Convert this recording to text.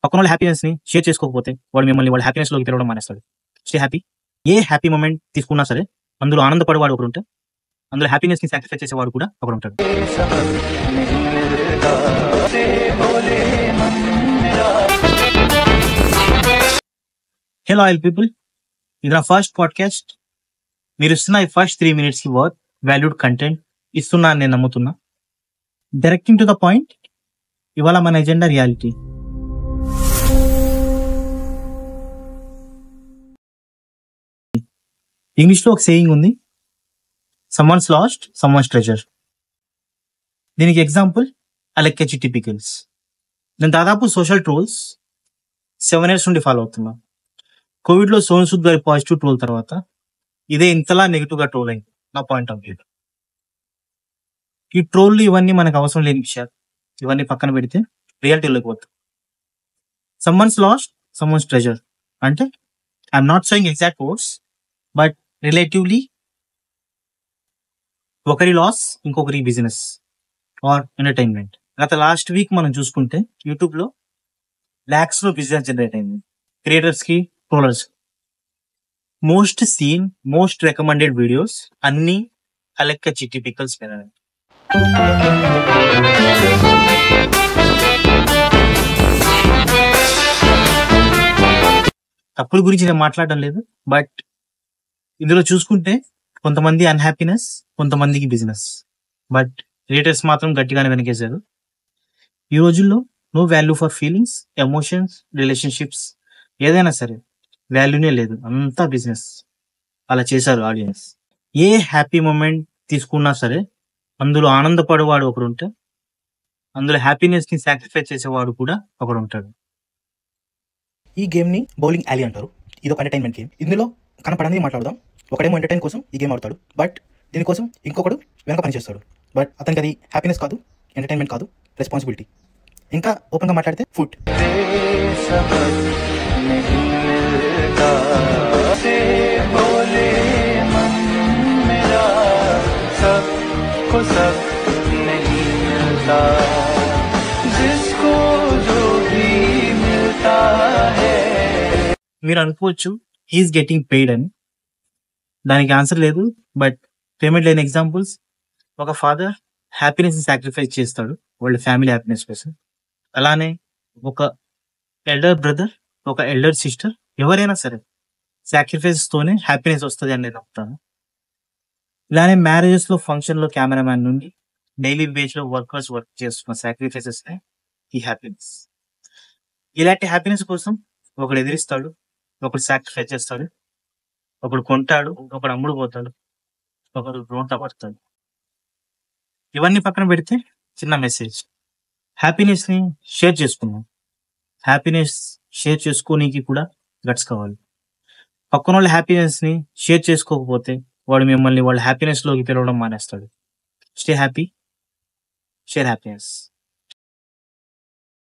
పక్కన వాళ్ళ హ్యాపీనెస్ని షేర్ చేసుకోకపోతే వాడు మిమ్మల్ని వాళ్ళ హ్యాపీనెస్లోకి పిలవడం మానేస్తాడు. Stay happy. ఏ హ్యాపీ మూమెంట్ తీసుకున్నా సరే అందులో ఆనందపడేవాడు ఒకడు ఉంటే, అందులో హ్యాపీనెస్ని సాక్రిఫైస్ చేసేవాడు కూడా ఒకడు ఉంటాడు. హలో ఆల్ పీపుల్, ఇది నా ఫస్ట్ పాడ్కాస్ట్. మీరు ఇస్తున్న ఈ ఫస్ట్ 3 minutesకి వర్త్ వాల్యూడ్ కంటెంట్ ఇస్తున్నా అని నేను నమ్ముతున్నా. డైరెక్టింగ్ టు ద పాయింట్, ఇవాళ మన ఎజెండా రియాలిటీ. ఇంగ్లీష్లో ఒక సేయింగ్ ఉంది, సమ్వన్స్ లాస్ట్ సమ్వన్స్ ట్రెజర్. దీనికి ఎగ్జాంపుల్ అలెక్కే చిట్టి పికిల్స్. నేను దాదాపు సోషల్ ట్రోల్స్ 7 years నుండి ఫాలో అవుతున్నా. కోవిడ్లో సోను సూద్ గారి పాజిటివ్ ట్రోల్ తర్వాత ఇదే ఇంతలా నెగిటివ్గా ట్రోల్ అయింది నా పాయింట్ ఆఫ్ వ్యూ. ఈ ట్రోల్లు ఇవన్నీ మనకు అవసరం లేని విషయాలు, ఇవన్నీ పక్కన పెడితే రియాలిటీలోకి పోతాం. సమ్వన్స్ లాస్ట్ సమ్వన్స్ ట్రెజర్ అంటే I'm not saying exact words, but relatively ఒకరి లాస్ ఇంకొకరి బిజినెస్ ఆర్ ఎంటర్టైన్మెంట్. గత లాస్ట్ వీక్ మనం చూసుకుంటే యూట్యూబ్లో లాక్స్లో బిజినెస్ జనరేట్ అయింది క్రియేటర్స్కి, trollers. Most seen, most recommended videos అన్నీ అలెక్కే చిట్టి పికిల్స్ మీద. తప్పుల గురించి నేను మాట్లాడడం లేదు, బట్ ఇందులో చూసుకుంటే కొంతమంది అన్హ్యాపీనెస్, కొంతమందికి బిజినెస్, బట్ క్రియేటర్స్ మాత్రం గట్టిగానే వెనకేశారు. ఈ రోజుల్లో no value for feelings, emotions, relationships, ఏదైనా సరే వాల్యూనే లేదు, అంతా బిజినెస్. అలా చేశారు ఆడియన్స్. ఏ హ్యాపీ మూమెంట్ తీసుకున్నా సరే అందులో ఆనందపడేవాడు ఒకడు ఉంటే, అందులో హ్యాపీనెస్ని సాక్రిఫైస్ చేసేవాడు కూడా ఒకడు ఉంటాడు. ఈ గేమ్ని బౌలింగ్ యాలీ అంటారు. ఇది ఒక ఎంటర్టైన్మెంట్ గేమ్. ఇందులో కనపడని మాట్లాడదాం. ఒకడేమో ఎంటర్టైన్ కోసం ఈ గేమ్ ఆడతాడు, బట్ దీనికోసం ఇంకొకడు వెనక పని చేస్తాడు. బట్ అతనికి అది హ్యాపీనెస్ కాదు, ఎంటర్టైన్మెంట్ కాదు, రెస్పాన్సిబిలిటీ. ఇంకా ఓపెన్గా మాట్లాడితే ఫుడ్. మీరు అనుకోవచ్చు హీఈస్ గెటింగ్ పెయిడ్ అని. దానికి ఆన్సర్ లేదు, బట్ పేమెంట్ లేని ఎగ్జాంపుల్స్. ఒక ఫాదర్ హ్యాపీనెస్ని సాక్రిఫైస్ చేస్తాడు వాళ్ళ ఫ్యామిలీ హ్యాపీనెస్ కోసం. అలానే ఒక ఎల్డర్ బ్రదర్, ఒక ఎల్డర్ సిస్టర్, ఎవరైనా సరే సాక్రిఫైస్తోనే హ్యాపీనెస్ వస్తుంది అని నేను నమ్ముతాను. ఇలానే మ్యారేజెస్లో, ఫంక్షన్లో కెమెరామ్యాన్ నుండి డైలీ బేస్లో వర్కర్స్ వర్క్ చేస్తున్న సాక్రిఫైసెస్ ఈ హ్యాపీనెస్. ఇలాంటి హ్యాపీనెస్ కోసం ఒకడు ఎదిరిస్తాడు, ఒకడు సాక్రిఫైస్ చేస్తాడు, ఒకడు కొంటాడు, ఒకడు అమ్ముడు పోతాడు, ఒకడు రోడ్ల పడతాడు. ఇవన్నీ పక్కన పెడితే చిన్న మెసేజ్, హ్యాపీనెస్ని షేర్ చేసుకుందాం. హ్యాపీనెస్ షేర్ చేసుకోనీకి కూడా గట్స్ కావాలి. పక్కన వాళ్ళ హ్యాపీనెస్ని షేర్ చేసుకోకపోతే వాడు మిమ్మల్ని వాళ్ళ హ్యాపీనెస్లోకి పిలవడం మానేస్తాడు. Stay happy, share happiness.